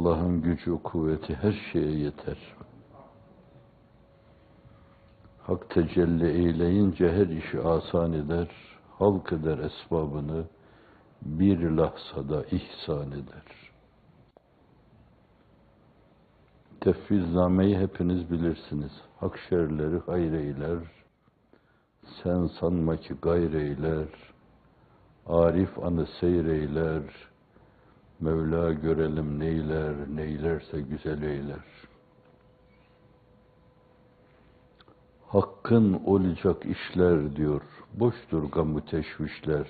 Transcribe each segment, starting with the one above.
Allah'ın gücü, kuvveti her şeye yeter. Hak tecelli eyleyince her işi asan eder, halk eder esbabını, bir lahzada ihsan eder. Tefviznameyi hepiniz bilirsiniz. Hak şerleri hayreyler, sen sanma ki gayreyler, Arif anı seyreyler, Mevla görelim neyler, neylerse güzel eyler. Hakkın olacak işler diyor, boştur gamı teşvişler.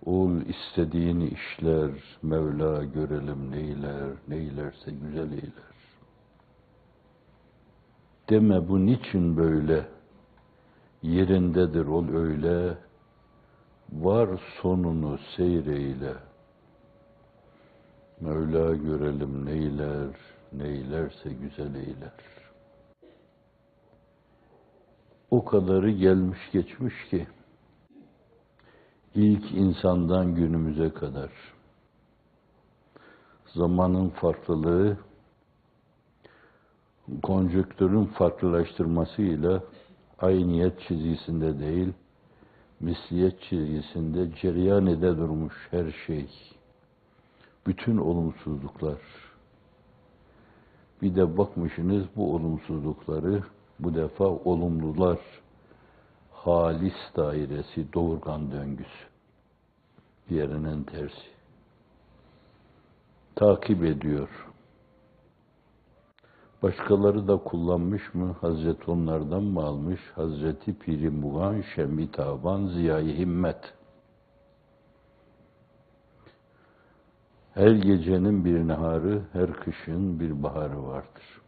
Ol istediğini işler, Mevla görelim neyler, neylerse güzel eyler. Deme bu niçin böyle, yerindedir ol öyle, var sonunu seyreyle. Mevla görelim neyler, neylerse güzel eyler. O kadarı gelmiş geçmiş ki, ilk insandan günümüze kadar zamanın farklılığı, konjonktürün farklılaştırmasıyla ayniyet çizgisinde değil, misliyet çizgisinde cereyan ede durmuş her şey. Bütün olumsuzluklar. Bir de bakmışsınız bu olumsuzlukları bu defa olumlular halis dairesi, doğurgan döngüsü. Diğerinin tersi. Takip ediyor. Başkaları da kullanmış mı? Hazreti onlardan mı almış? Hazreti Piri Muğan, Şem'i Taban, Ziya-i Himmet. Her gecenin bir naharı, her kışın bir baharı vardır.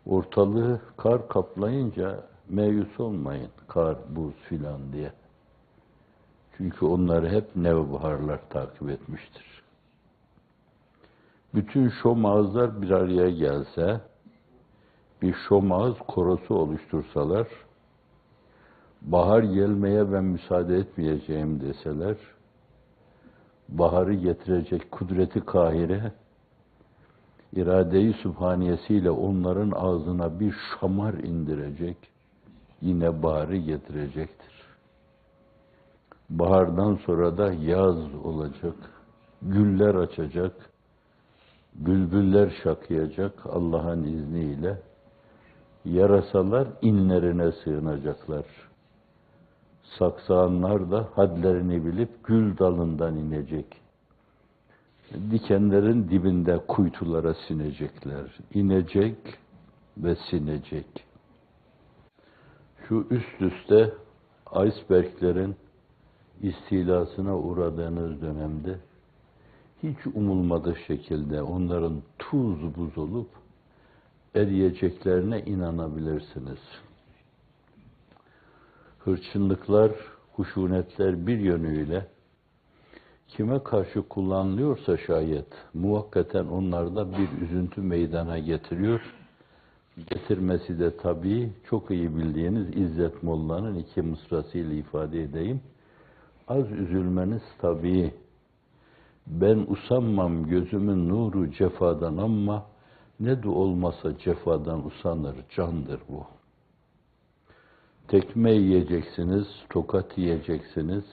Ortalığı kar kaplayınca meyus olmayın, kar, buz filan diye. Çünkü onları hep nevbaharlar takip etmiştir. Bütün şom ağızlar bir araya gelse, bir şom ağız korosu oluştursalar, bahar gelmeye ben müsaade etmeyeceğim deseler, baharı getirecek kudreti kahire, irade-i sübhaniyesiyle onların ağzına bir şamar indirecek, yine baharı getirecektir. Bahardan sonra da yaz olacak, güller açacak, bülbüller şakıyacak Allah'ın izniyle. Yarasalar inlerine sığınacaklar. Saksağanlar da hadlerini bilip gül dalından inecek. Dikenlerin dibinde kuytulara sinecekler. İnecek ve sinecek. Şu üst üste iceberglerin istilasına uğradığınız dönemde hiç umulmadık şekilde onların tuz buz olup eriyeceklerine inanabilirsiniz. Hırçınlıklar, huşunetler bir yönüyle kime karşı kullanılıyorsa şayet muvakkaten onlarda bir üzüntü meydana getiriyor. Getirmesi de tabii çok iyi bildiğiniz İzzet Molla'nın iki mısrasıyla ifade edeyim. Az üzülmeniz tabii. Ben usanmam gözümün nuru cefadan ama ne de olmasa cefadan usanır candır bu. Tekme yiyeceksiniz, tokat yiyeceksiniz.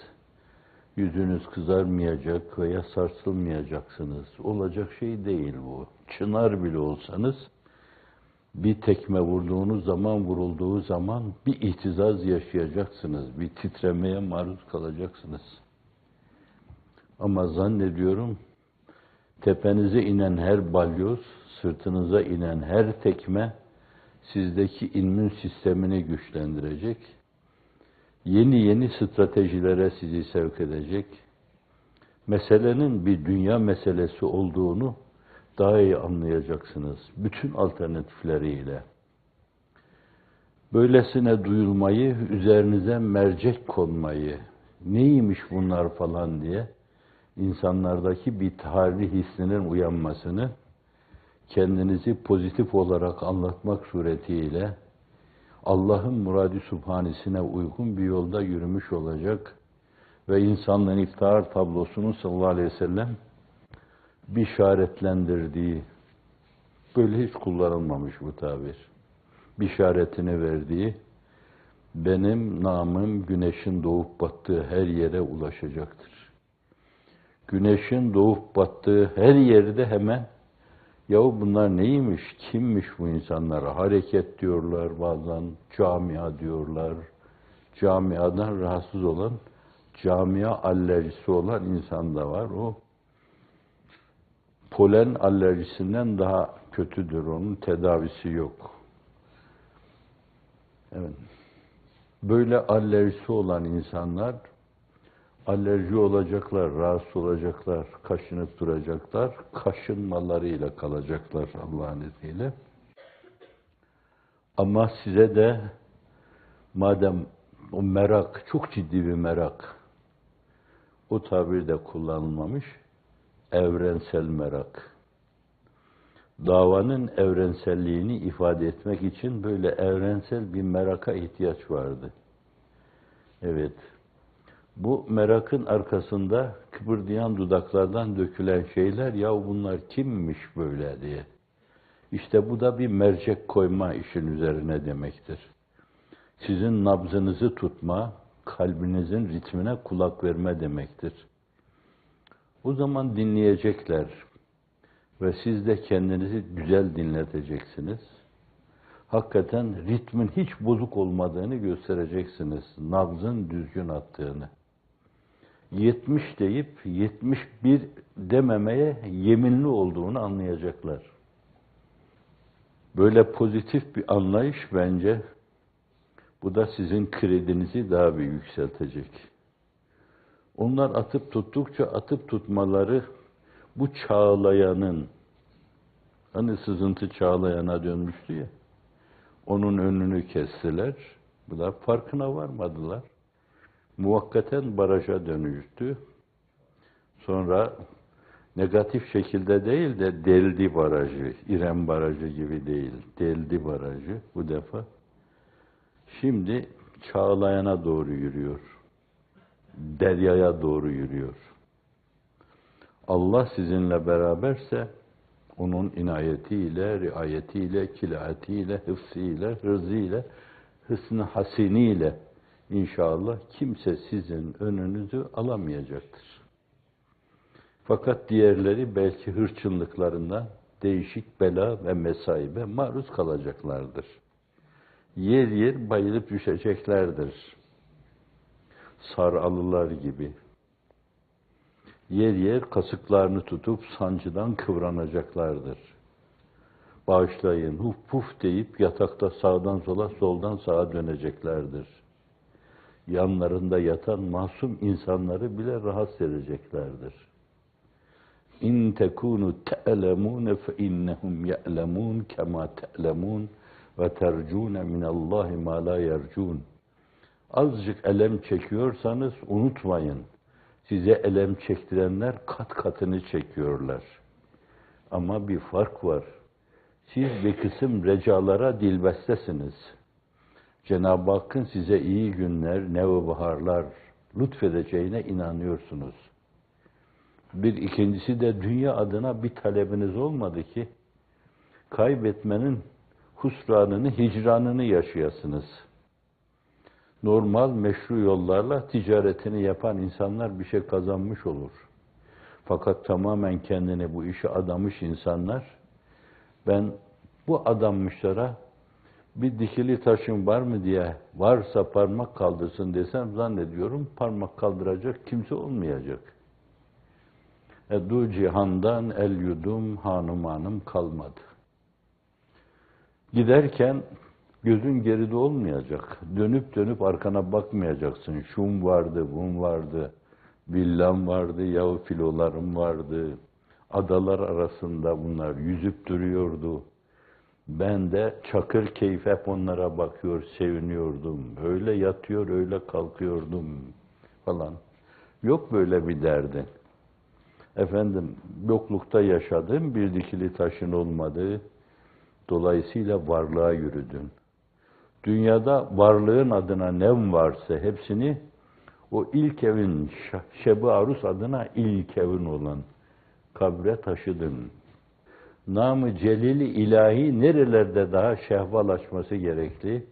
Yüzünüz kızarmayacak veya sarsılmayacaksınız. Olacak şey değil bu. Çınar bile olsanız bir tekme vurduğunuz zaman, vurulduğu zaman bir ihtizaz yaşayacaksınız. Bir titremeye maruz kalacaksınız. Ama zannediyorum tepenize inen her balyoz, sırtınıza inen her tekme sizdeki immün sistemini güçlendirecek. Yeni stratejilere sizi sevk edecek. Meselenin bir dünya meselesi olduğunu daha iyi anlayacaksınız. Bütün alternatifleriyle. Böylesine duyulmayı, üzerinize mercek konmayı, neymiş bunlar falan diye insanlardaki bir taharri hissinin uyanmasını, kendinizi pozitif olarak anlatmak suretiyle Allah'ın murad-ı sübhanesine uygun bir yolda yürümüş olacak ve insanlığın iftihar tablosunun sallallahu aleyhi ve sellem bişaretlendirdiği, böyle hiç kullanılmamış bu tabir, bişaretini verdiği, benim namım güneşin doğup battığı her yere ulaşacaktır. Güneşin doğup battığı her yerde hemen, yahu bunlar neymiş, kimmiş bu insanlara? Hareket diyorlar bazen, camia diyorlar. Camiadan rahatsız olan, camia alerjisi olan insan da var. O polen alerjisinden daha kötüdür, onun tedavisi yok. Evet. Böyle alerjisi olan insanlar, alerji olacaklar, rahatsız olacaklar, kaşınıp duracaklar, kaşınmalarıyla kalacaklar Allah'ın izniyle. Ama size de madem o merak, çok ciddi bir merak, o tabir de kullanılmamış, evrensel merak. Davanın evrenselliğini ifade etmek için böyle evrensel bir meraka ihtiyaç vardı. Evet. Bu merakın arkasında kıpırdayan dudaklardan dökülen şeyler, ya bunlar kimmiş böyle diye. İşte bu da bir mercek koyma işin üzerine demektir. Sizin nabzınızı tutma, kalbinizin ritmine kulak verme demektir. O zaman dinleyecekler ve siz de kendinizi güzel dinleteceksiniz. Hakikaten ritmin hiç bozuk olmadığını göstereceksiniz, nabzın düzgün attığını. 70 deyip 71 dememeye yeminli olduğunu anlayacaklar. Böyle pozitif bir anlayış bence, bu da sizin kredinizi daha bir yükseltecek. Onlar atıp tuttukça atıp tutmaları bu çağlayanın, hani sızıntı çağlayana dönmüştü ya, onun önünü kestiler. Bu da farkına varmadılar. Muvakkaten baraja dönüştü. Sonra negatif şekilde değil de deldi barajı, İrem barajı gibi değil, deldi barajı bu defa. Şimdi çağlayana doğru yürüyor. Deryaya doğru yürüyor. Allah sizinle beraberse, onun inayetiyle, riayetiyle, kilaetiyle, hıfziyle, hırzıyla, hısn-ı hasiniyle inşallah kimse sizin önünüzü alamayacaktır. Fakat diğerleri belki hırçınlıklarından değişik bela ve mesaibe maruz kalacaklardır. Yer yer bayılıp düşeceklerdir. Saralılar gibi. Yer yer kasıklarını tutup sancıdan kıvranacaklardır. Bağışlayın, huf puf deyip yatakta sağdan sola, soldan sağa döneceklerdir. Yanlarında yatan masum insanları bile rahatsız edeceklerdir. İn tekunu te'lemun fe innehum ya'lemun kema te'lemun ve tercun minallahi ma la yercun. Azıcık elem çekiyorsanız unutmayın. Size elem çektirenler kat katını çekiyorlar. Ama bir fark var. Siz bir kısım recalara dilbestesiniz. Cenab-ı Hakk'ın size iyi günler, nevbaharlar lütfedeceğine inanıyorsunuz. Bir ikincisi de dünya adına bir talebiniz olmadı ki kaybetmenin husranını, hicranını yaşayasınız. Normal meşru yollarla ticaretini yapan insanlar bir şey kazanmış olur. Fakat tamamen kendini bu işe adamış insanlar, ben bu adanmışlara bir dikili taşın var mı diye, varsa parmak kaldırsın desem zannediyorum parmak kaldıracak kimse olmayacak. Du cihandan el yudum hanım kalmadı. Giderken gözün geride olmayacak. Dönüp dönüp arkana bakmayacaksın. Şum vardı, bum vardı, villam vardı, yahu filolarım vardı. Adalar arasında bunlar yüzüp duruyordu. Ben de çakır keyif hep onlara bakıyor, seviniyordum. Öyle yatıyor, öyle kalkıyordum falan. Yok böyle bir derdin. Efendim, yoklukta yaşadın, bir dikili taşın olmadı. Dolayısıyla varlığa yürüdün. Dünyada varlığın adına ne varsa hepsini o ilk evin, Şeb-i Arus adına ilk evin olan kabre taşıdın. Nam-ı celili ilahi nerelerde daha şehvalaşması gerekli?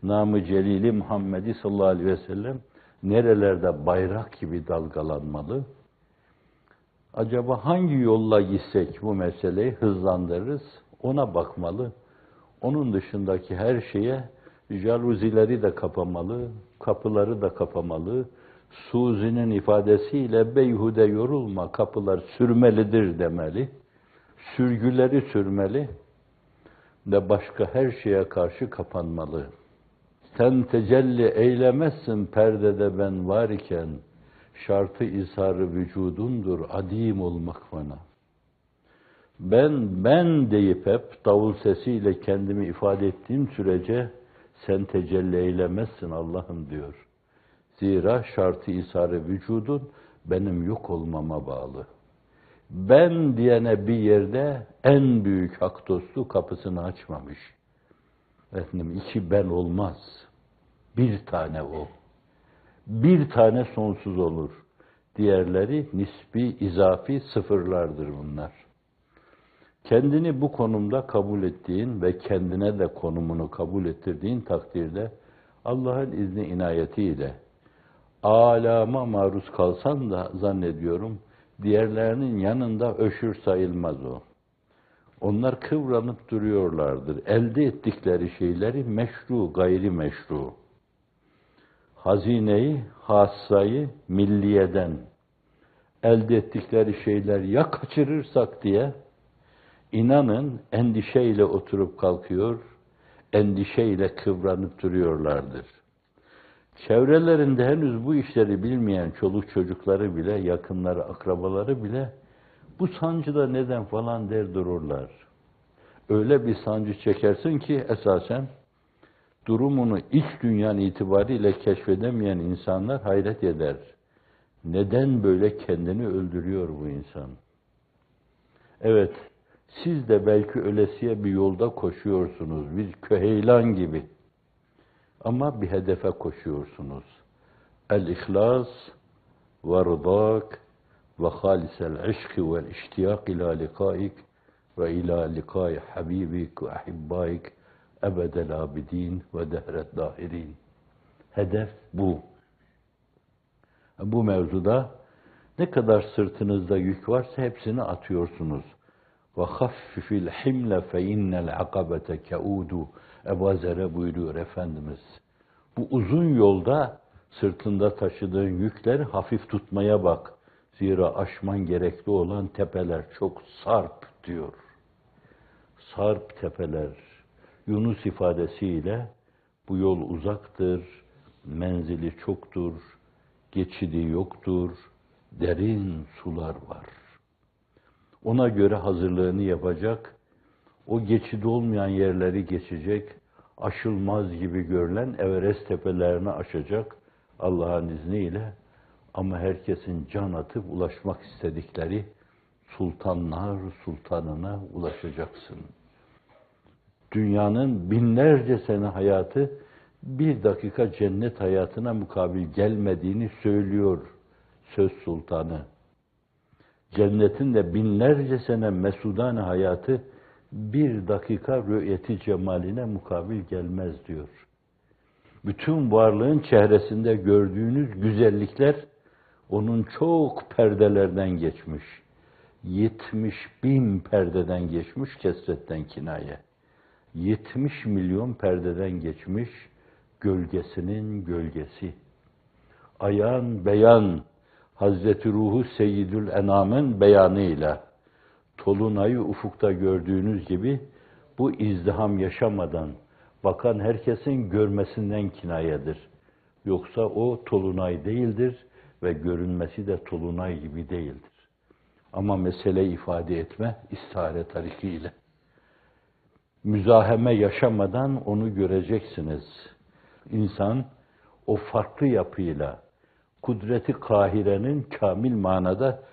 Nam-ı celili Muhammedi sallallahu aleyhi ve sellem nerelerde bayrak gibi dalgalanmalı? Acaba hangi yolla gitsek bu meseleyi hızlandırırız? Ona bakmalı. Onun dışındaki her şeye jaluzileri de kapamalı, kapıları da kapamalı. Suzi'nin ifadesiyle beyhude yorulma, kapılar sürmelidir demeli. Sürgüleri sürmeli ve başka her şeye karşı kapanmalı. Sen tecelli eylemezsin perdede ben var iken, şartı izharı vücudundur adim olmak bana. Ben deyip hep davul sesiyle kendimi ifade ettiğim sürece sen tecelli eylemezsin Allah'ım diyor. Zira şartı izharı vücudun benim yok olmama bağlı. Ben diyene bir yerde en büyük hak dostu kapısını açmamış. Efendim iki ben olmaz. Bir tane o. Bir tane sonsuz olur. Diğerleri nispi, izafi sıfırlardır bunlar. Kendini bu konumda kabul ettiğin ve kendine de konumunu kabul ettirdiğin takdirde Allah'ın izni inayetiyle alama maruz kalsan da zannediyorum diğerlerinin yanında öşür sayılmaz o. Onlar kıvranıp duruyorlardır. Elde ettikleri şeyleri meşru, gayri meşru. Hazineyi, hassayı, milliyeden elde ettikleri şeyler ya kaçırırsak diye inanın endişeyle oturup kalkıyor, endişeyle kıvranıp duruyorlardır. Çevrelerinde henüz bu işleri bilmeyen çoluk çocukları bile, yakınları, akrabaları bile bu sancıda neden falan der dururlar. Öyle bir sancı çekersin ki esasen durumunu iç dünyan itibariyle keşfedemeyen insanlar hayret eder. Neden böyle kendini öldürüyor bu insan? Evet, siz de belki ölesiye bir yolda koşuyorsunuz, bir köheylan gibi. Ama bir hedefe koşuyorsunuz. El-İhlas ve rıdak ve halisel işki vel iştiyak ila likaik ve ila likai habibik ve ahibbaik ebedel abidin ve dehret dahirin. Hedef bu. Bu mevzuda ne kadar sırtınızda yük varsa hepsini atıyorsunuz. Ve haffifil himle fe innel akabete keudu. Ebu Zer'e buyuruyor Efendimiz. Bu uzun yolda sırtında taşıdığın yükleri hafif tutmaya bak. Zira aşman gerekli olan tepeler çok sarp diyor. Sarp tepeler. Yunus ifadesiyle bu yol uzaktır, menzili çoktur, geçidi yoktur, derin sular var. Ona göre hazırlığını yapacak, o geçidi olmayan yerleri geçecek, aşılmaz gibi görülen Everest tepelerini aşacak Allah'ın izniyle. Ama herkesin can atıp ulaşmak istedikleri sultanlar sultanına ulaşacaksın. Dünyanın binlerce sene hayatı bir dakika cennet hayatına mukabil gelmediğini söylüyor söz sultanı. Cennetin de binlerce sene mesudane hayatı bir dakika rü'yeti cemaline mukabil gelmez diyor. Bütün varlığın çehresinde gördüğünüz güzellikler onun çok perdelerden geçmiş. 70.000 perdeden geçmiş kesretten kinaye. 70 milyon perdeden geçmiş gölgesinin gölgesi. Ayan beyan Hazreti Ruhu Seyyidül Enam'ın beyanıyla Tolunay'ı ufukta gördüğünüz gibi bu izdiham yaşamadan bakan herkesin görmesinden kinayedir. Yoksa o Tolunay değildir ve görünmesi de Tolunay gibi değildir. Ama mesele ifade etme istihare tarikiyle. Müzaheme yaşamadan onu göreceksiniz. İnsan o farklı yapıyla kudreti kahirenin kamil manada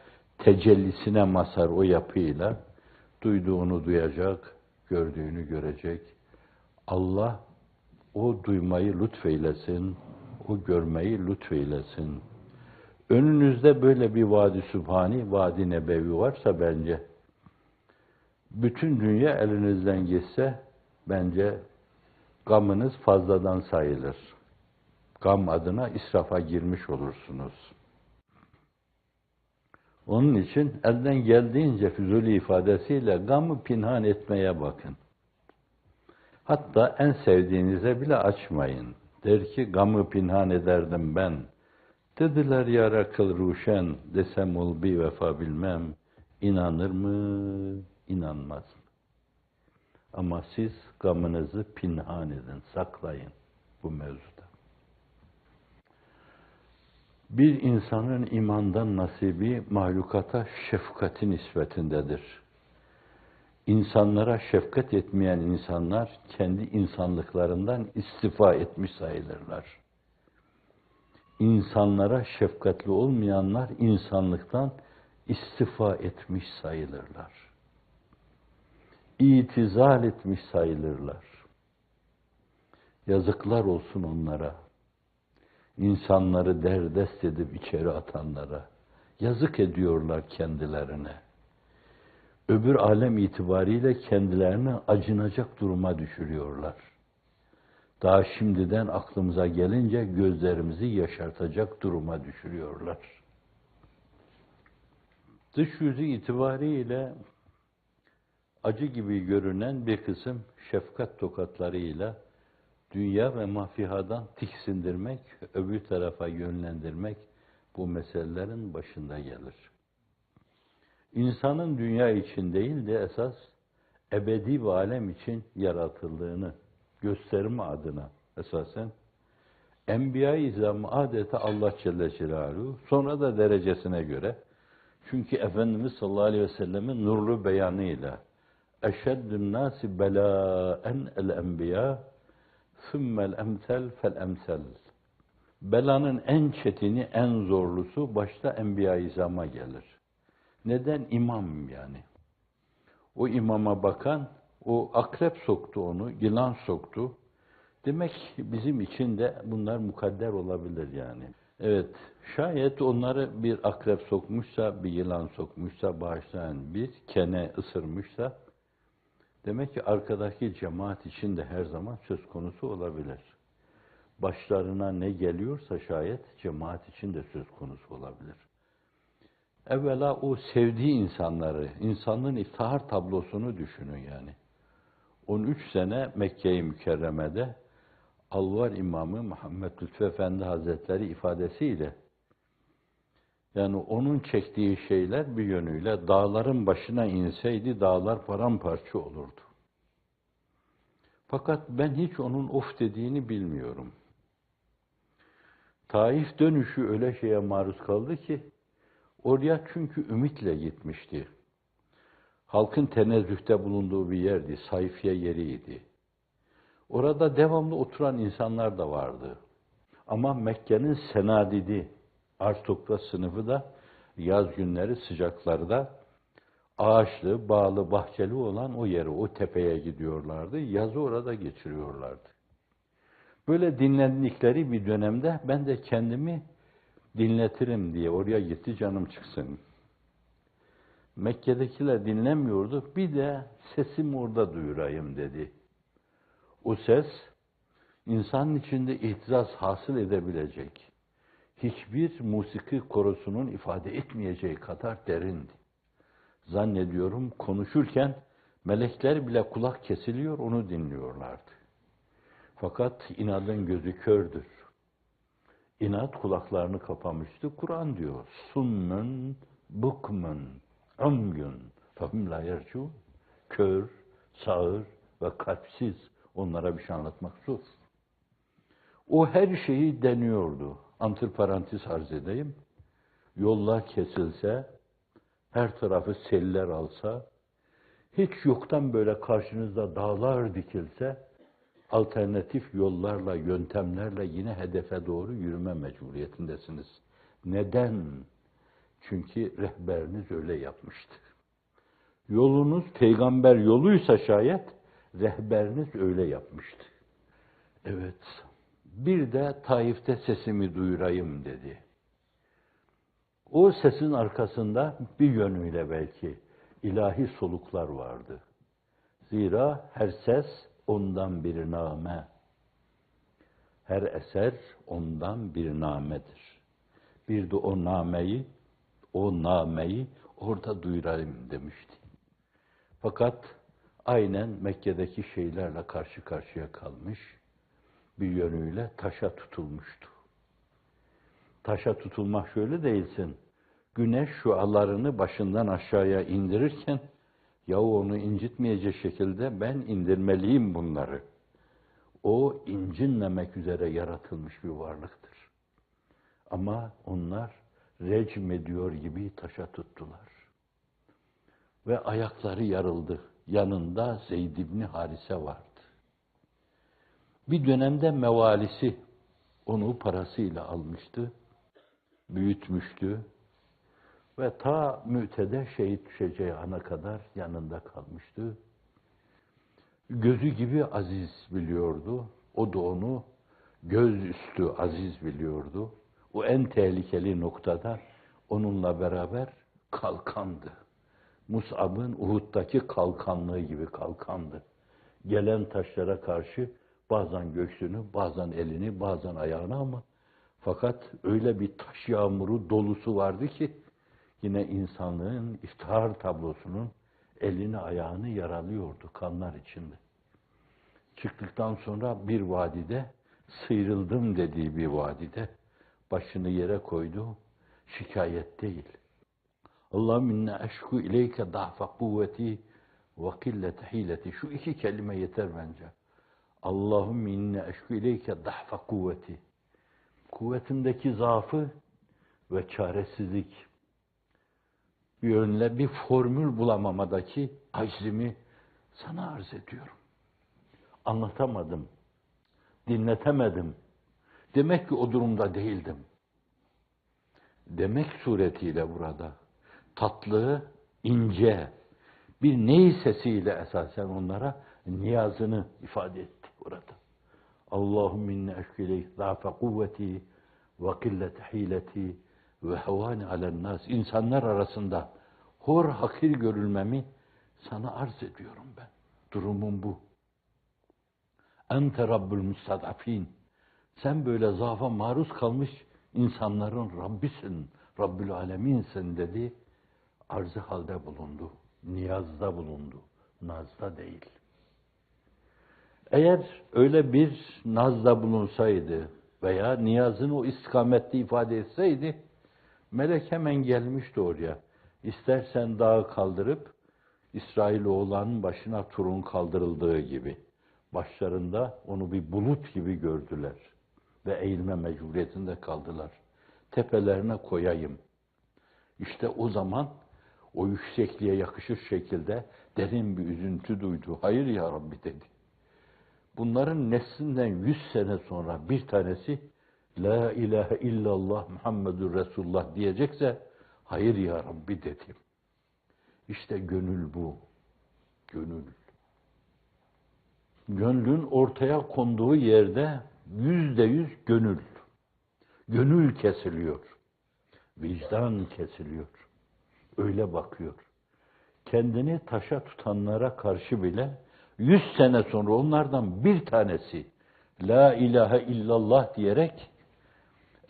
tecellisine mazhar o yapıyla duyduğunu duyacak, gördüğünü görecek. Allah o duymayı lütfeylesin, o görmeyi lütfeylesin. Önünüzde böyle bir vadi sübhani, vadi nebevi varsa bence, bütün dünya elinizden geçse, bence gamınız fazladan sayılır. Gam adına israfa girmiş olursunuz. Onun için elden geldiğince Füzuli ifadesiyle gamı pinhan etmeye bakın. Hatta en sevdiğinize bile açmayın. Der ki, gamı pinhan ederdim ben. Dediler ya kıl ruşen, desem ol bir vefa bilmem. İnanır mı, inanmaz mı? Ama siz gamınızı pinhan edin, saklayın bu mevzuda. Bir insanın imandan nasibi mahlukata şefkati nispetindedir. İnsanlara şefkat etmeyen insanlar kendi insanlıklarından istifa etmiş sayılırlar. İnsanlara şefkatli olmayanlar insanlıktan istifa etmiş sayılırlar. İtizal etmiş sayılırlar. Yazıklar olsun onlara. İnsanları derdest edip içeri atanlara. Yazık ediyorlar kendilerine. Öbür alem itibariyle kendilerini acınacak duruma düşürüyorlar. Daha şimdiden aklımıza gelince gözlerimizi yaşartacak duruma düşürüyorlar. Dış yüzü itibariyle acı gibi görünen bir kısım şefkat tokatlarıyla dünya ve mafihadan tiksindirmek, öbür tarafa yönlendirmek bu meselelerin başında gelir. İnsanın dünya için değil de esas ebedi bir alem için yaratıldığını gösterme adına esasen Enbiya-i İzam adeta Allah Celle Celaluhu, sonra da derecesine göre, çünkü Efendimiz sallallahu aleyhi ve sellemin nurlu beyanıyla eşeddün nâsi belâen el-enbiya sümmel emsel fel emsel. Belanın en çetini, en zorlusu başta Enbiya-i İzam'a gelir. Neden? İmam yani. O imama bakan, o akrep soktu onu, yılan soktu. Demek bizim için de bunlar mukadder olabilir yani. Evet, şayet onları bir akrep sokmuşsa, bir yılan sokmuşsa, bağışlayan bir kene ısırmışsa, demek ki arkadaki cemaat için de her zaman söz konusu olabilir. Başlarına ne geliyorsa şayet cemaat için de söz konusu olabilir. Evvela o sevdiği insanları, insanlığın iftihar tablosunu düşünün yani. 13 sene Mekke-i Mükerreme'de Alvar İmamı Muhammed Lütfü Efendi Hazretleri ifadesiyle, yani onun çektiği şeyler bir yönüyle dağların başına inseydi dağlar paramparça olurdu. Fakat ben hiç onun of dediğini bilmiyorum. Taif dönüşü öyle şeye maruz kaldı ki, oraya çünkü ümitle gitmişti. Halkın tenezzühte bulunduğu bir yerdi, sayfiye yeriydi. Orada devamlı oturan insanlar da vardı. Ama Mekke'nin senadidi, aristokrat sınıfı da yaz günleri sıcaklarda ağaçlı, bağlı, bahçeli olan o yere, o tepeye gidiyorlardı. Yazı orada geçiriyorlardı. Böyle dinlendikleri bir dönemde ben de kendimi dinletirim diye oraya gitti, canım çıksın. Mekke'dekiler dinlemiyordu, bir de sesimi orada duyurayım dedi. O ses, insanın içinde ihtizaz hasıl edebilecek, hiçbir musiki korosunun ifade etmeyeceği kadar derindi. Zannediyorum konuşurken melekler bile kulak kesiliyor, onu dinliyorlardı. Fakat inadın gözü kördür. İnat kulaklarını kapamıştı. Kur'an diyor, summun, bukmun, umyun, fehum la yercûn. Kör, sağır ve kalpsiz, onlara bir şey anlatmak zor. O her şeyi deniyordu. Antiparantez arz edeyim. Yollar kesilse, her tarafı seller alsa, hiç yoktan böyle karşınızda dağlar dikilse, alternatif yollarla, yöntemlerle yine hedefe doğru yürüme mecburiyetindesiniz. Neden? Çünkü rehberiniz öyle yapmıştı. Yolunuz peygamber yoluysa şayet, rehberiniz öyle yapmıştı. Evet, bir de Taif'te sesimi duyurayım dedi. O sesin arkasında bir yönüyle belki ilahi soluklar vardı. Zira her ses ondan bir name, her eser ondan bir namedir. Bir de o nameyi orada duyurayım demişti. Fakat aynen Mekke'deki şeylerle karşı karşıya kalmış, bir yönüyle taşa tutulmuştu. Taşa tutulmak şöyle değilsin, güneş şualarını başından aşağıya indirirken, yahu onu incitmeyecek şekilde ben indirmeliyim bunları. O incinmemek üzere yaratılmış bir varlıktır. Ama onlar recm ediyor gibi taşa tuttular. Ve ayakları yarıldı. Yanında Zeyd İbni Harise vardı. Bir dönemde mevalisi onu parasıyla almıştı, büyütmüştü ve ta Mü'te'de şehit düşeceği ana kadar yanında kalmıştı. Gözü gibi aziz biliyordu. O da onu gözüstü aziz biliyordu. O en tehlikeli noktada onunla beraber kalkandı. Mus'ab'ın Uhud'daki kalkanlığı gibi kalkandı. Gelen taşlara karşı bazen göğsünü, bazen elini, bazen ayağını ama fakat öyle bir taş yağmuru dolusu vardı ki yine insanlığın iftihar tablosunun elini ayağını yaralıyordu kanlar içinde. Çıktıktan sonra bir vadide, sıyrıldım dediği bir vadide başını yere koydu, şikayet değil. Allahümme inne eşku ileyke da'fe kuvveti ve killete hileti. Şu iki kelime yeter bence. Allahümme inne eşku ileyke da'fe kuvveti. Kuvvetimdeki zaafı ve çaresizlik, bir yönle bir formül bulamamadaki aczimi sana arz ediyorum. Anlatamadım, dinletemedim. Demek ki o durumda değildim. Demek suretiyle burada tatlı, ince bir ney sesiyle esasen onlara niyazını ifade etti burada. Allahümme inne eşku ileyke zâfe kuvveti ve killete hileti ve hevâni alennâs. İnsanlar arasında hor hakir görülmemi sana arz ediyorum ben. Durumum bu. Ente Rabbül müstadafîn. Sen böyle zaafa maruz kalmış insanların Rabbisin, Rabbül Aleminsin dedi. Arzı halde bulundu, niyazda bulundu, nazda değil. Eğer öyle bir nazda bulunsaydı veya niyazını o istikamette ifade etseydi, melek hemen gelmişti oraya. İstersen dağı kaldırıp, İsrailoğullarının başına Tur'un kaldırıldığı gibi, başlarında onu bir bulut gibi gördüler ve eğilme mecburiyetinde kaldılar. Tepelerine koyayım. İşte o zaman o yüksekliğe yakışır şekilde derin bir üzüntü duydu. Hayır ya Rabbi dedi. Bunların neslinden 100 sene sonra bir tanesi La ilahe illallah Muhammedur Resulullah diyecekse hayır ya Rabbi dedim. İşte gönül bu. Gönül. Gönlün ortaya konduğu yerde %100 gönül. Gönül kesiliyor. Vicdan kesiliyor. Öyle bakıyor. Kendini taşa tutanlara karşı bile 100 sene sonra onlardan bir tanesi La ilahe illallah diyerek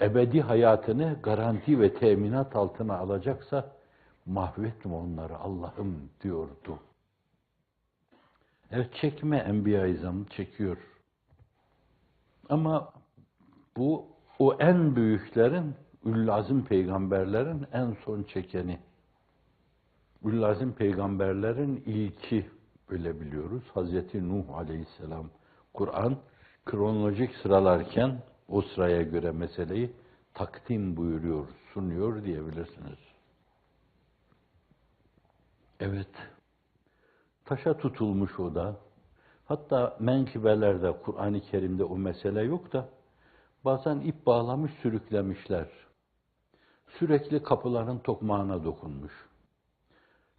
ebedi hayatını garanti ve teminat altına alacaksa mahvetme onları Allah'ım diyordu. Evet, çekme Enbiya-i İzam'ı çekiyor. Ama bu o en büyüklerin, Ül-Azim peygamberlerin en son çekeni. Ül-Azim peygamberlerin ilki öyle biliyoruz. Hazreti Nuh aleyhisselam. Kur'an kronolojik sıralarken o sıraya göre meseleyi takdim buyuruyor, sunuyor diyebilirsiniz. Evet, taşa tutulmuş o da. Hatta menkıbelerde, Kur'an-ı Kerim'de o mesele yok da, bazen ip bağlamış, sürüklemişler. Sürekli kapıların tokmağına dokunmuş.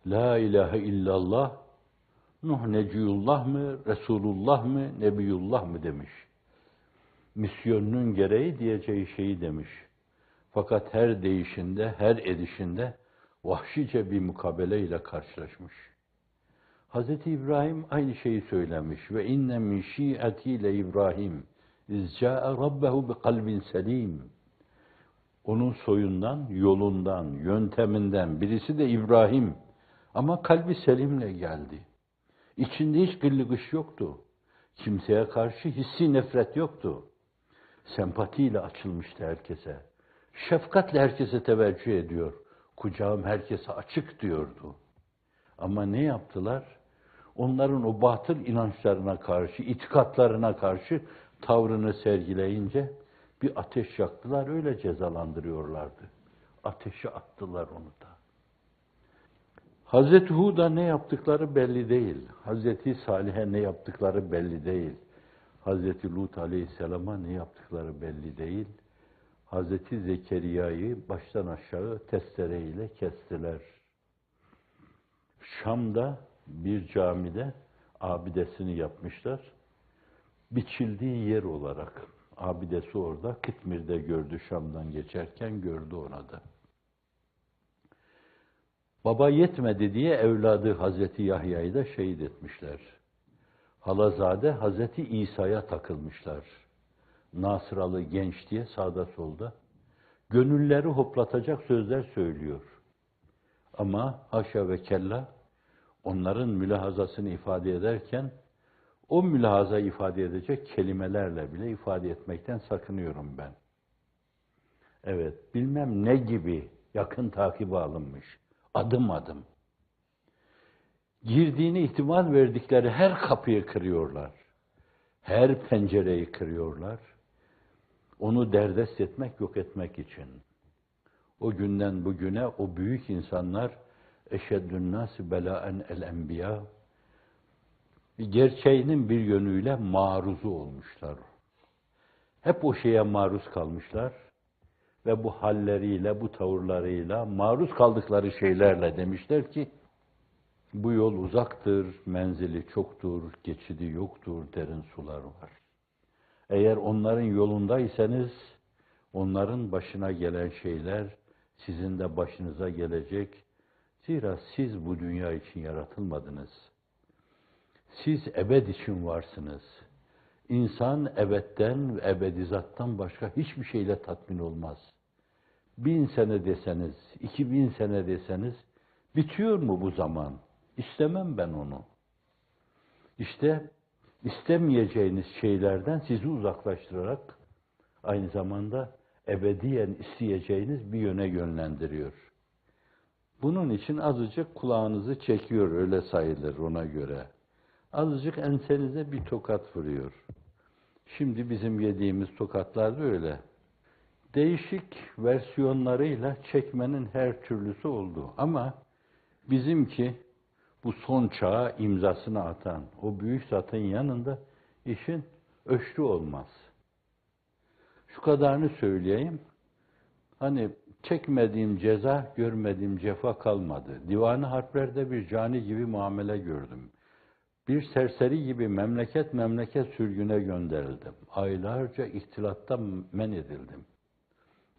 La ilahe illallah, Nuh Neciyullah mı, Resulullah mı, Nebiyullah mı demiş. Misyonunun gereği diyeceği şeyi demiş. Fakat her değişinde, her edişinde vahşice bir mukabeleyle karşılaşmış. Hazreti İbrahim aynı şeyi söylemiş. Ve inne min şi'ati İbrahim iz ca'e rabbehu bi kalbin selim. Onun soyundan, yolundan, yönteminden birisi de İbrahim. Ama kalbi selimle geldi. İçinde hiç gıllıgış yoktu. Kimseye karşı hissi nefret yoktu. Sempatiyle açılmıştı herkese. Şefkatle herkese teveccüh ediyor. Kucağım herkese açık diyordu. Ama ne yaptılar? Onların o batıl inançlarına karşı, itikatlarına karşı tavrını sergileyince bir ateş yaktılar, öyle cezalandırıyorlardı. Ateşe attılar onu da. Hazreti Hud'a ne yaptıkları belli değil. Hazreti Salih'e ne yaptıkları belli değil. Hazreti Lut Aleyhisselam'a ne yaptıkları belli değil. Hazreti Zekeriya'yı baştan aşağı testereyle kestiler. Şam'da bir camide abidesini yapmışlar. Biçildiği yer olarak abidesi orada. Kıtmir'de gördü, Şam'dan geçerken gördü ona da. Baba yetmedi diye evladı Hazreti Yahya'yı da şehit etmişler. Halazade Hazreti İsa'ya takılmışlar. Nasıralı genç diye sağda solda. Gönülleri hoplatacak sözler söylüyor. Ama haşa ve kella onların mülahazasını ifade ederken o mülahaza ifade edecek kelimelerle bile ifade etmekten sakınıyorum ben. Evet, bilmem ne gibi yakın takibe alınmış. Adım adım. Girdiğine ihtimal verdikleri her kapıyı kırıyorlar. Her pencereyi kırıyorlar. Onu derdest etmek, yok etmek için. O günden bugüne o büyük insanlar eşeddün nâsi belâen el enbiya gerçeğinin bir yönüyle maruzu olmuşlar. Hep o şeye maruz kalmışlar ve bu halleriyle, bu tavırlarıyla, maruz kaldıkları şeylerle demişler ki bu yol uzaktır, menzili çoktur, geçidi yoktur, derin sular var. Eğer onların yolundaysanız, onların başına gelen şeyler sizin de başınıza gelecek. Zira siz bu dünya için yaratılmadınız. Siz ebed için varsınız. İnsan ebedden ve ebedizattan başka hiçbir şeyle tatmin olmaz. 1000 sene deseniz, 2000 sene deseniz, bitiyor mu bu zaman? İstemem ben onu. İşte istemeyeceğiniz şeylerden sizi uzaklaştırarak aynı zamanda ebediyen isteyeceğiniz bir yöne yönlendiriyor. Bunun için azıcık kulağınızı çekiyor, öyle sayılır ona göre. Azıcık ensenize bir tokat vuruyor. Şimdi bizim yediğimiz tokatlar da öyle. Değişik versiyonlarıyla çekmenin her türlüsü oldu. Ama bizimki bu son çağa imzasını atan, o büyük zatın yanında işin ölçü olmaz. Şu kadarını söyleyeyim. Hani çekmediğim ceza, görmediğim cefa kalmadı. Divan-ı Harpler'de bir cani gibi muamele gördüm. Bir serseri gibi memleket sürgüne gönderildim. Aylarca ihtilattan men edildim.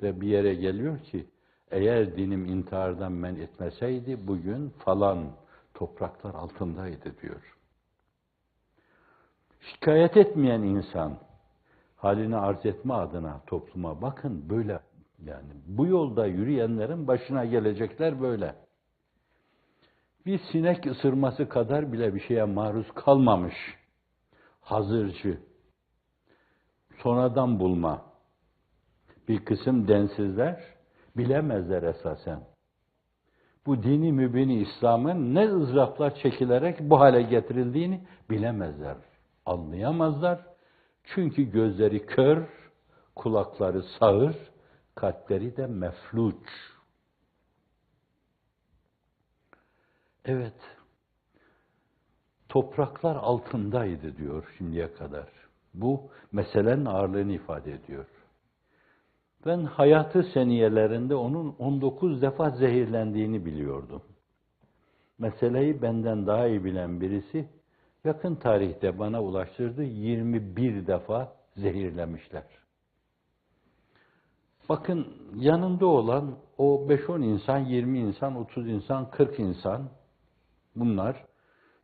Ve bir yere geliyor ki, eğer dinim intihardan men etmeseydi, bugün falan topraklar altındaydı diyor. Şikayet etmeyen insan, halini arz etme adına topluma bakın böyle, yani bu yolda yürüyenlerin başına gelecekler böyle. Bir sinek ısırması kadar bile bir şeye maruz kalmamış, hazırcı, sonradan bulma bir kısım densizler bilemezler esasen. Bu dini mübini İslam'ın ne ızdıraplar çekilerek bu hale getirildiğini bilemezler, anlayamazlar. Çünkü gözleri kör, kulakları sağır, kalpleri de mefluç. Evet, topraklar altındaydı diyor şimdiye kadar. Bu meselenin ağırlığını ifade ediyor. Ben hayatı seniyelerinde onun 19 defa zehirlendiğini biliyordum. Meseleyi benden daha iyi bilen birisi yakın tarihte bana ulaştırdı, 21 defa zehirlemişler. Bakın yanında olan o 5-10 insan, 20 insan, 30 insan, 40 insan bunlar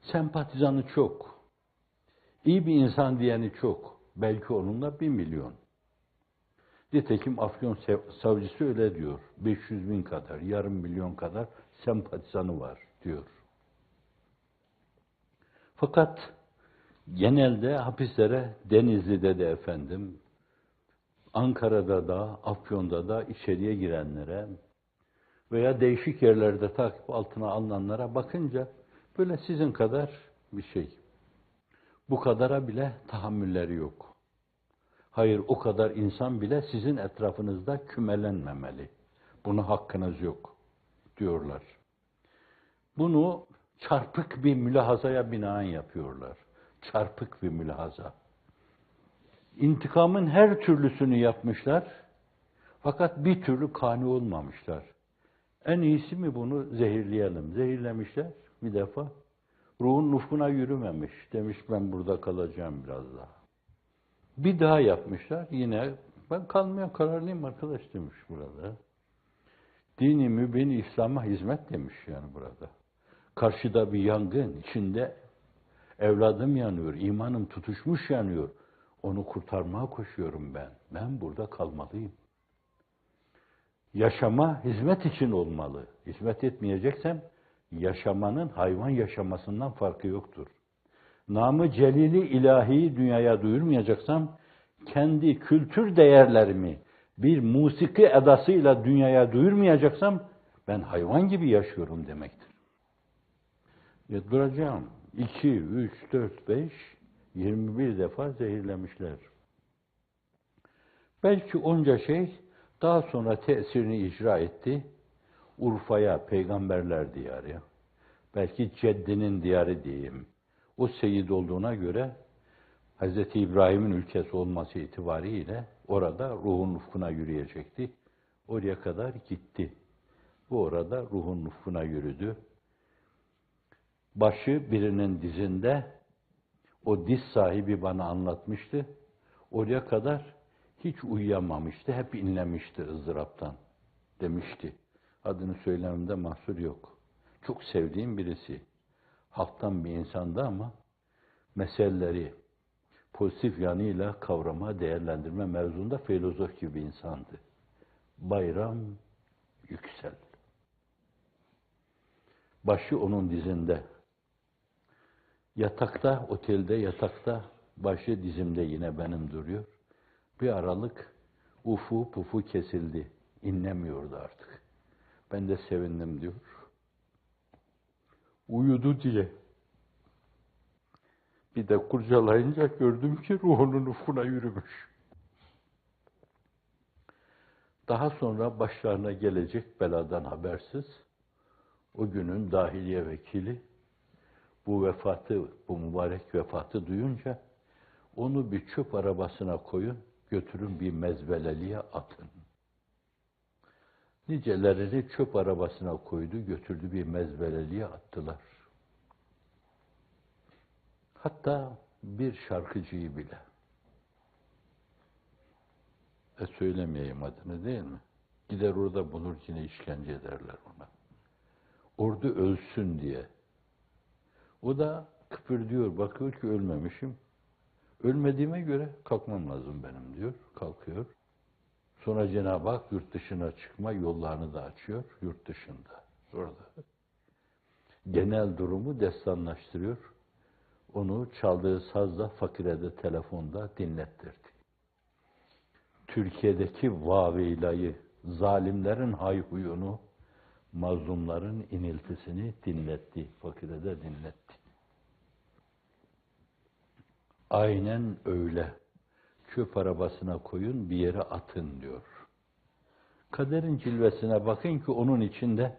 sempatizanı çok. İyi bir insan diyeni çok. Belki onunla 1 milyon. Nitekim Afyon savcısı öyle diyor. 500 bin kadar, yarım milyon kadar sempatizanı var diyor. Fakat genelde hapislere Denizli'de de efendim, Ankara'da da, Afyon'da da içeriye girenlere veya değişik yerlerde takip altına alınanlara bakınca böyle sizin kadar bir şey. Bu kadara bile tahammülleri yok. Hayır, o kadar insan bile sizin etrafınızda kümelenmemeli. Buna hakkınız yok diyorlar. Bunu çarpık bir mülahazaya binaen yapıyorlar. Çarpık bir mülahaza. İntikamın her türlüsünü yapmışlar. Fakat bir türlü kani olmamışlar. En iyisi mi bunu zehirleyelim? Zehirlemişler bir defa. Ruhun nufkuna yürümemiş. Demiş ben burada kalacağım biraz daha. Bir daha yapmışlar. Yine ben kalmaya kararlıyım arkadaş demiş burada. Dini mübin İslam'a hizmet demiş yani burada. Karşıda bir yangın, içinde evladım yanıyor, imanım tutuşmuş yanıyor. Onu kurtarmaya koşuyorum ben. Ben burada kalmalıyım. Yaşama hizmet için olmalı. Hizmet etmeyeceksem yaşamanın hayvan yaşamasından farkı yoktur. Namı celili ilahiyi dünyaya duyurmayacaksam kendi kültür değerlerimi bir musiki edasıyla dünyaya duyurmayacaksam ben hayvan gibi yaşıyorum demektir. Duracağım. 2, 3, 4, 5, 21 defa zehirlemişler. Belki onca şey daha sonra tesirini icra etti. Urfa'ya, peygamberler diyarı, belki ceddinin diyarı diyeyim. O seyit olduğuna göre Hz. İbrahim'in ülkesi olması itibariyle orada ruhun ufkuna yürüyecekti. Oraya kadar gitti. Bu orada ruhun ufkuna yürüdü. Başı birinin dizinde, o diz sahibi bana anlatmıştı. Oraya kadar hiç uyuyamamıştı, hep inlemişti ızdıraptan demişti. Adını söylememde mahsur yok. Çok sevdiğim birisi. Halktan bir insandı ama meseleleri pozitif yanıyla kavrama, değerlendirme mevzunda filozof gibi bir insandı. Bayram Yüksel. Başı onun dizinde. Yatakta, otelde yatakta, başı dizimde yine benim duruyor. Bir aralık ufu pufu kesildi. İnlemiyordu artık. Ben de sevindim diyor. Uyudu diye. Bir de kurcalayınca gördüm ki ruhunun ufkuna yürümüş. Daha sonra başlarına gelecek beladan habersiz, o günün dahiliye vekili bu vefatı, bu mübarek vefatı duyunca onu bir çöp arabasına koyun, götürün bir mezbeleliğe atın. Nicelerini çöp arabasına koydu, götürdü bir mezbeleliğe attılar. Hatta bir şarkıcıyı bile. Söylemeyeyim adını değil mi? Gider orada bulur yine işkence ederler ona. Orada ölsün diye. O da kıpırdıyor, bakıyor ki ölmemişim. Ölmediğime göre kalkmam lazım benim diyor. Kalkıyor. Sonra Cenab-ı Hak yurt dışına çıkma yollarını da açıyor. Yurt dışında. Orada. Genel durumu destanlaştırıyor. Onu çaldığı sazla, fakirede, telefonda dinlettirdi. Türkiye'deki vavilayı, zalimlerin hayhuyunu, mazlumların iniltisini dinletti. Fakirede dinletti. Aynen öyle. Çöp arabasına koyun, bir yere atın diyor. Kaderin cilvesine bakın ki onun içinde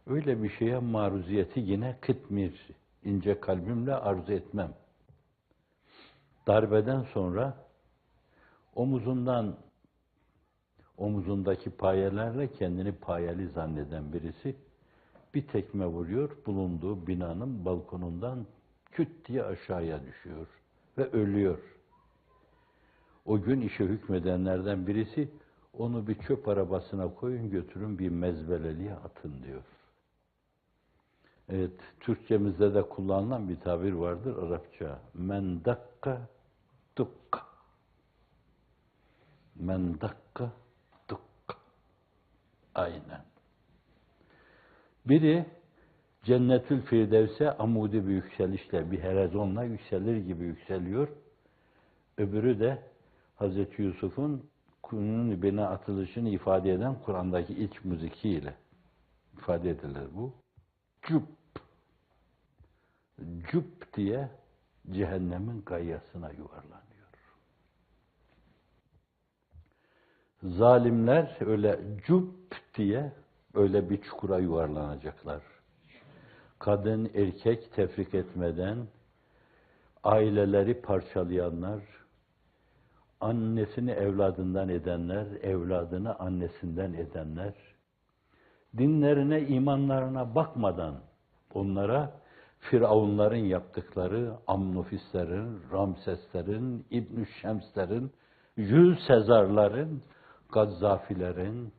öyle bir şeye maruziyeti yine kıtmir, ince kalbimle arzu etmem. Darbeden sonra omuzundaki payelerle kendini payeli zanneden birisi bir tekme vuruyor, bulunduğu binanın balkonundan küt diye aşağıya düşüyor ve ölüyor. O gün işe hükmedenlerden birisi Onu bir çöp arabasına koyun, götürün bir mezbeleliğe atın diyor. Evet, Türkçemizde de kullanılan bir tabir vardır Arapça. Men dakka dukka. Men dakka dukka. Aynen. Biri Cennetül Firdevs'e amudi bir yükselişle, bir helezonla yükselir gibi yükseliyor. Öbürü de Hazreti Yusuf'un kunun ibine atılışını ifade eden Kur'an'daki ilk müzikiyle ifade edilir bu. Cüp. Cüp diye cehennemin gayyasına yuvarlanıyor. Zalimler öyle cüp diye öyle bir çukura yuvarlanacaklar. Kadın, erkek tefrik etmeden, aileleri parçalayanlar, annesini evladından edenler, evladını annesinden edenler, dinlerine, imanlarına bakmadan onlara Firavunların yaptıkları, Amnufislerin, Ramseslerin, İbn-i Şemslerin, Jules Sezar'ların, Gazzafilerin,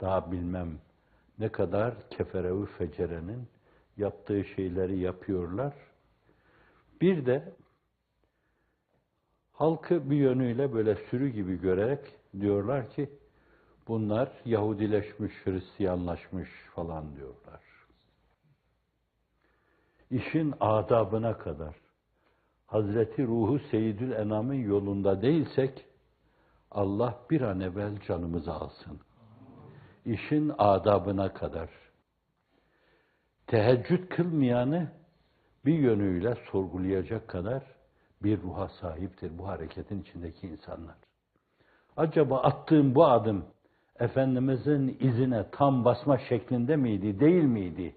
daha bilmem ne kadar kefere-ü fecerenin yaptığı şeyleri yapıyorlar. Bir de halkı bir yönüyle böyle sürü gibi görerek diyorlar ki bunlar Yahudileşmiş, Hristiyanlaşmış falan diyorlar. İşin adabına kadar Hazreti Ruhu Seyyidül Enam'ın yolunda değilsek Allah bir an evvel canımızı alsın. İşin adabına kadar. Teheccüd kılmayanı bir yönüyle sorgulayacak kadar bir ruha sahiptir bu hareketin içindeki insanlar. Acaba attığım bu adım Efendimizin izine tam basma şeklinde miydi, değil miydi?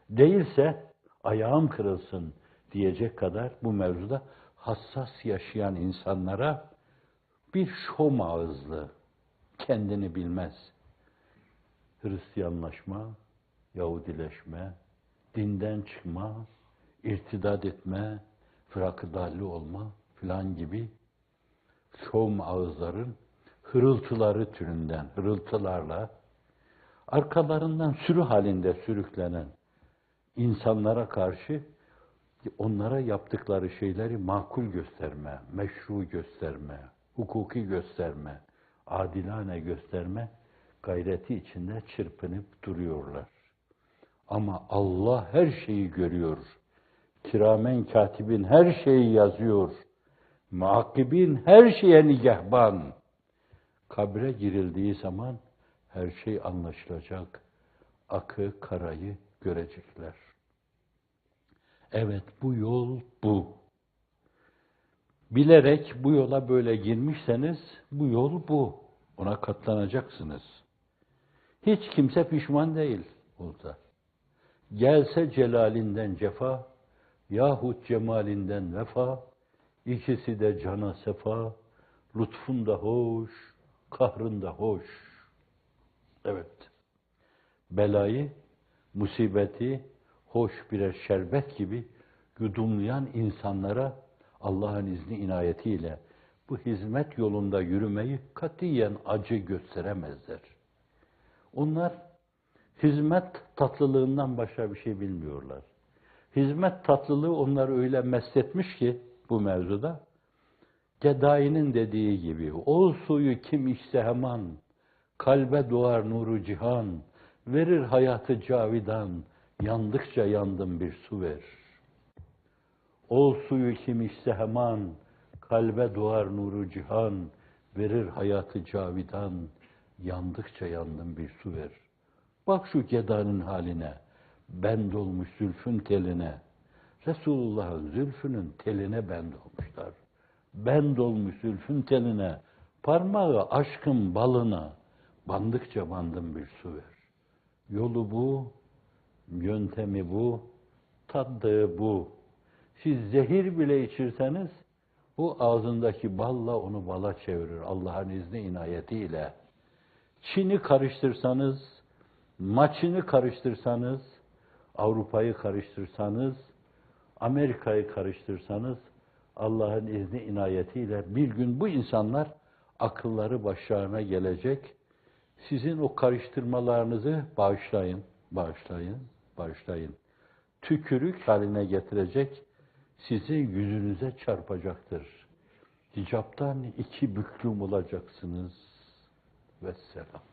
Değilse ayağım kırılsın diyecek kadar bu mevzuda hassas yaşayan insanlara bir şom ağızlı, kendini bilmez, Hristiyanlaşma, Yahudileşme, dinden çıkma, irtidat etme, fırak-ı dalli olma filan gibi şom ağızların hırıltıları türünden, hırıltılarla arkalarından sürü halinde sürüklenen insanlara karşı onlara yaptıkları şeyleri makul gösterme, meşru gösterme, hukuki gösterme, adilane gösterme gayreti içinde çırpınıp duruyorlar. Ama Allah her şeyi görüyor. Kiramen katibin her şeyi yazıyor. Muakkibin her şeye nigahban. Kabre girildiği zaman her şey anlaşılacak. Akı, karayı görecekler. Evet, bu yol bu. Bilerek bu yola böyle girmişseniz, bu yol bu. Ona katlanacaksınız. Hiç kimse pişman değil burada. Gelse celalinden cefa, yahut cemalinden vefa, ikisi de cana sefa, lütfun da hoş, kahrın da hoş. Evet, belayı, musibeti, hoş birer şerbet gibi yudumlayan insanlara Allah'ın izni inayetiyle bu hizmet yolunda yürümeyi katiyen acı gösteremezler. Onlar hizmet tatlılığından başka bir şey bilmiyorlar. Hizmet tatlılığı onları öyle mesletmiş ki bu mevzuda, Gedai'nin dediği gibi, o suyu kim içse hemen, kalbe doğar nuru cihan, verir hayatı cavidan, yandıkça yandım bir su ver. O suyu kim içse hemen, kalbe doğar nuru cihan, verir hayatı cavidan, yandıkça yandım bir su ver. Bak şu gedanın haline, bend olmuş zülfün teline, Resulullah'ın zülfünün teline bend olmuşlar. Bend olmuş zülfün teline, parmağı aşkın balına, bandıkça bandım bir su ver. Yolu bu, yöntemi bu, taddığı bu. Siz zehir bile içirseniz, bu ağzındaki balla onu bala çevirir Allah'ın izni inayetiyle. Çin'i karıştırsanız, maçını karıştırsanız, Avrupa'yı karıştırsanız, Amerika'yı karıştırsanız, Allah'ın izni inayetiyle bir gün bu insanlar akılları başlarına gelecek. Sizin o karıştırmalarınızı bağışlayın. Tükürük haline getirecek, sizin yüzünüze çarpacaktır. Hicaptan iki büklüm olacaksınız. Vesselam.